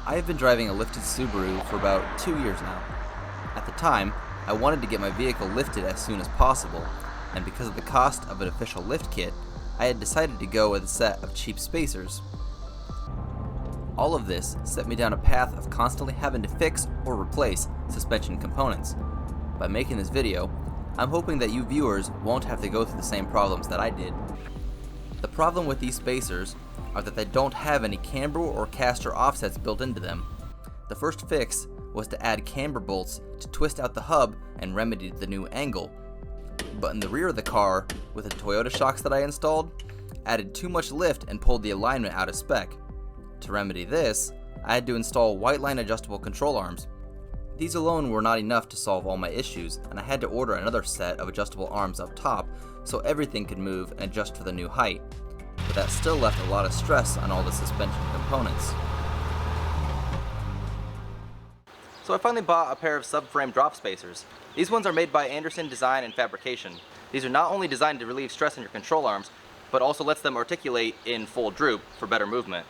I have been driving a lifted Subaru for about 2 years now. At the time, I wanted to get my vehicle lifted as soon as possible, and because of the cost of an official lift kit, I had decided to go with a set of cheap spacers. All of this set me down a path of constantly having to fix or replace suspension components. By making this video, I'm hoping that you viewers won't have to go through the same problems that I did. The problem with these spacers are that they don't have any camber or caster offsets built into them. The first fix was to add camber bolts to twist out the hub and remedy the new angle. But in the rear of the car, with the Toyota shocks that I installed, added too much lift and pulled the alignment out of spec. To remedy this, I had to install white line adjustable control arms. These alone were not enough to solve all my issues, and I had to order another set of adjustable arms up top so everything could move and adjust for the new height. But that still left a lot of stress on all the suspension components. So I finally bought a pair of subframe drop spacers. These ones are made by Anderson Design and Fabrication. These are not only designed to relieve stress on your control arms, but also lets them articulate in full droop for better movement.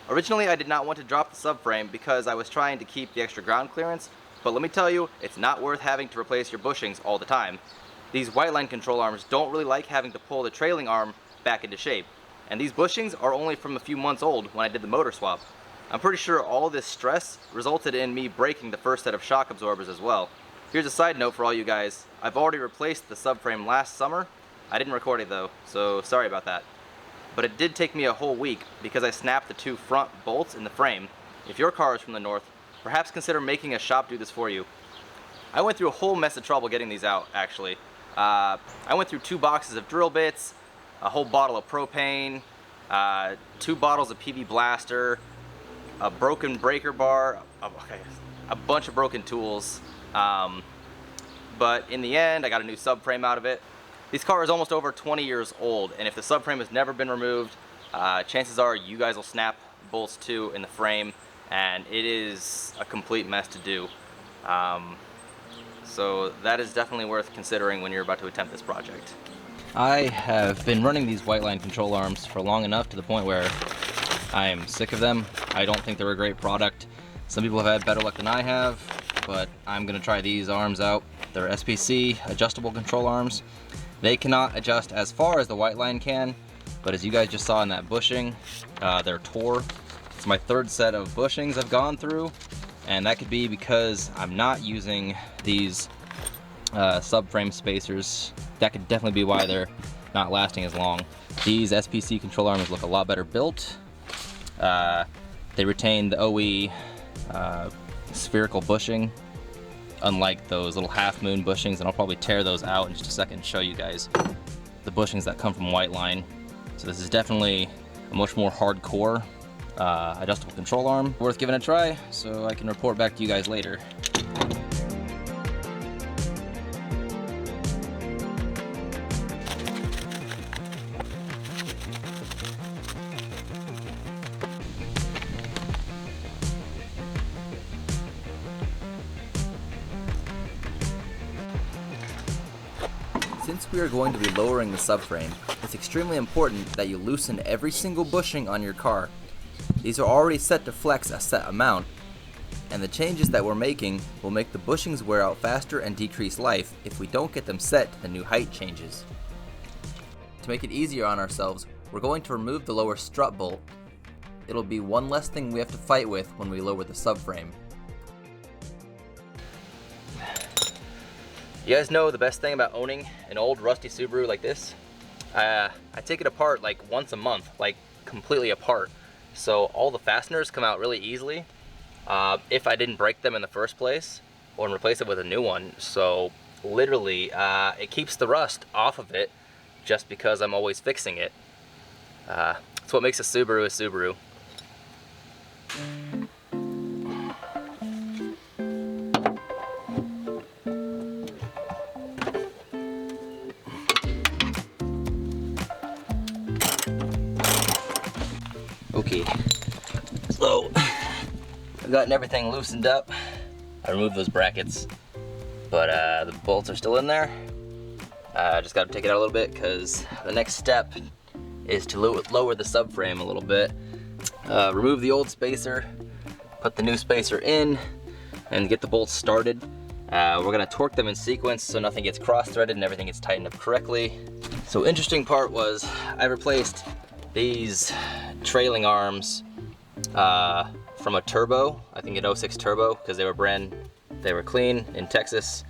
Originally, I did not want to drop the subframe because I was trying to keep the extra ground clearance, but let me tell you, it's not worth having to replace your bushings all the time. These white line control arms don't really like having to pull the trailing arm back into shape, and these bushings are only from a few months old when I did the motor swap. I'm pretty sure all this stress resulted in me breaking the first set of shock absorbers as well. Here's a side note for all you guys. I've already replaced the subframe last summer. I didn't record it though, so sorry about that. But it did take me a whole week because I snapped the two front bolts in the frame. If your car is from the north, perhaps consider making a shop do this for you. I went through a whole mess of trouble getting these out, actually. I went through 2 boxes of drill bits, a whole bottle of propane, 2 bottles of PV Blaster, a broken breaker bar, a bunch of broken tools. But in the end, I got a new subframe out of it. This car is almost over 20 years old, and if the subframe has never been removed, chances are you guys will snap bolts too in the frame, and it is a complete mess to do. So that is definitely worth considering when you're about to attempt this project. I have been running these white line control arms for long enough to the point where I am sick of them. I don't think they're a great product. Some people have had better luck than I have, but I'm gonna try these arms out. They're SPC adjustable control arms. They cannot adjust as far as the white line can, but as you guys just saw in that bushing, they're tore. It's my 3rd set of bushings I've gone through, and that could be because I'm not using these subframe spacers. That could definitely be why they're not lasting as long. These SPC control arms look a lot better built. They retain the OE spherical bushing, unlike those little half moon bushings, and I'll probably tear those out in just a second and show you guys the bushings that come from white line. So this is definitely a much more hardcore adjustable control arm. Worth giving a try, so I can report back to you guys later. Since we are going to be lowering the subframe, it's extremely important that you loosen every single bushing on your car. These are already set to flex a set amount, and the changes that we're making will make the bushings wear out faster and decrease life if we don't get them set to the new height changes. To make it easier on ourselves, we're going to remove the lower strut bolt. It'll be one less thing we have to fight with when we lower the subframe. You guys know the best thing about owning an old rusty Subaru like this? I take it apart like once a month, like completely apart. So all the fasteners come out really easily if I didn't break them in the first place or replace it with a new one. So literally it keeps the rust off of it just because I'm always fixing it. That's what makes a Subaru a Subaru. Okay, so I've gotten everything loosened up. I removed those brackets, but the bolts are still in there. I just got to take it out a little bit because the next step is to lower the subframe a little bit. Remove the old spacer, put the new spacer in and get the bolts started. We're gonna torque them in sequence so nothing gets cross-threaded and everything gets tightened up correctly. So interesting part was I replaced these trailing arms from a turbo, I think an 06 turbo, because they were clean in Texas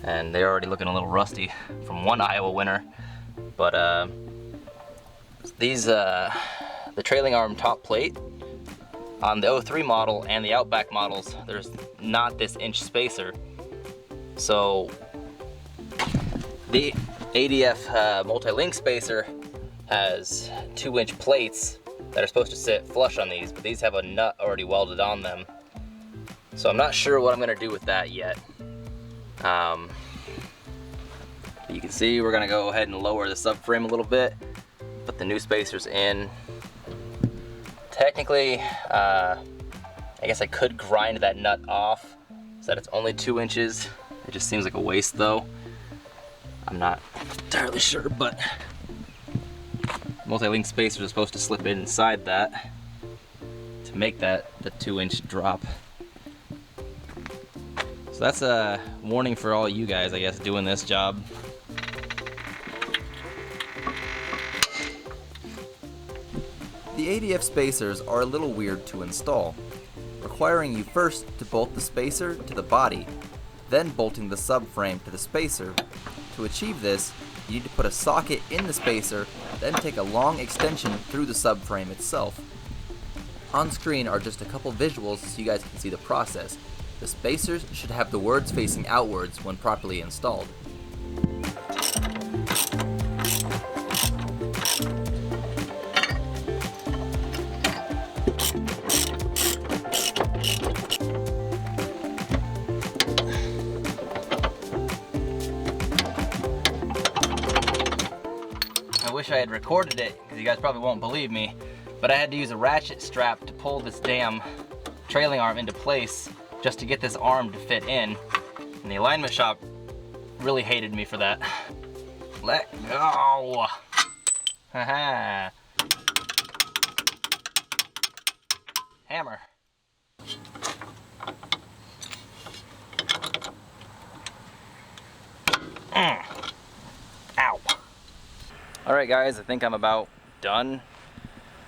and they're already looking a little rusty from one Iowa winter. But the trailing arm top plate on the 03 model and the Outback models, there's not this inch spacer. So the ADF Multi-link Spacer has 2-inch plates that are supposed to sit flush on these, but these have a nut already welded on them. So I'm not sure what I'm gonna do with that yet. You can see we're gonna go ahead and lower the subframe a little bit, put the new spacers in. Technically, I guess I could grind that nut off so that it's only 2 inches. It just seems like a waste though. I'm not entirely sure, but multi-link spacers are supposed to slip in inside that to make that the 2-inch drop. So that's a warning for all you guys, I guess, doing this job. The ADF spacers are a little weird to install, requiring you first to bolt the spacer to the body, then bolting the subframe to the spacer. To achieve this, you need to put a socket in the spacer, then take a long extension through the subframe itself. On screen are just a couple visuals so you guys can see the process. The spacers should have the words facing outwards when properly installed. I wish I had recorded it, because you guys probably won't believe me, but I had to use a ratchet strap to pull this damn trailing arm into place just to get this arm to fit in. And the alignment shop really hated me for that. Let go! Haha! Hammer. Ow. Alright guys, I think I'm about done.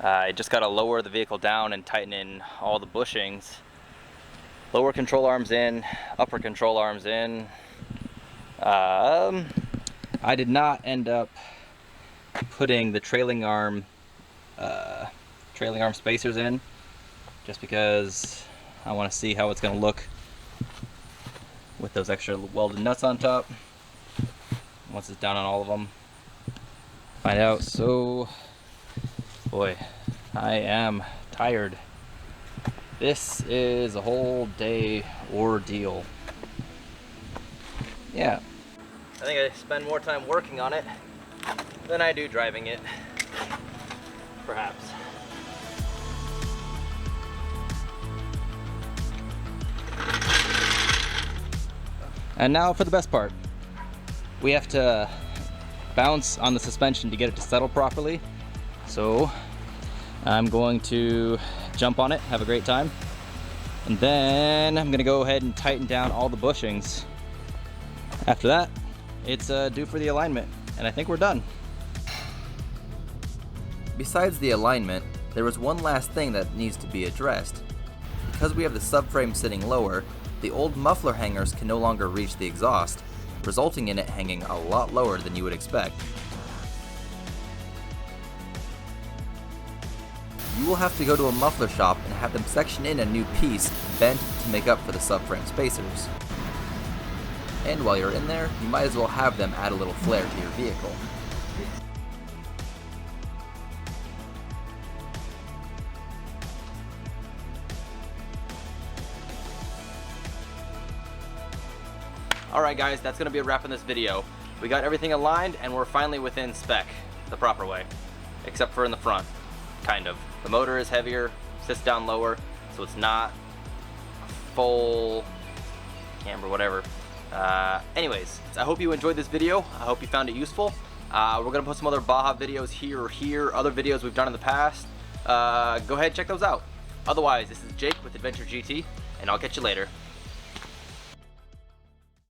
I just gotta lower the vehicle down and tighten in all the bushings. Lower control arms in, upper control arms in. I did not end up putting the trailing arm spacers in, just because I want to see how it's gonna look with those extra welded nuts on top. Once it's down on all of them, find out. So, boy, I am tired. This is a whole day ordeal. Yeah, I think I spend more time working on it than I do driving it, perhaps. And now for the best part. We have to bounce on the suspension to get it to settle properly. So I'm going to jump on it, have a great time, and then I'm gonna go ahead and tighten down all the bushings. After that, it's due for the alignment, and I think we're done. Besides the alignment, there was one last thing that needs to be addressed. Because we have the subframe sitting lower, the old muffler hangers can no longer reach the exhaust, resulting in it hanging a lot lower than you would expect. You will have to go to a muffler shop and have them section in a new piece bent to make up for the subframe spacers. And while you're in there, you might as well have them add a little flair to your vehicle. Alright guys, that's going to be a wrap on this video. We got everything aligned and we're finally within spec the proper way. Except for in the front, kind of. The motor is heavier, sits down lower, so it's not a full camber, whatever. Anyways, I hope you enjoyed this video. I hope you found it useful. We're going to put some other Baja videos here or here, other videos we've done in the past. Go ahead and check those out. Otherwise, this is Jake with Adventure GT, and I'll catch you later.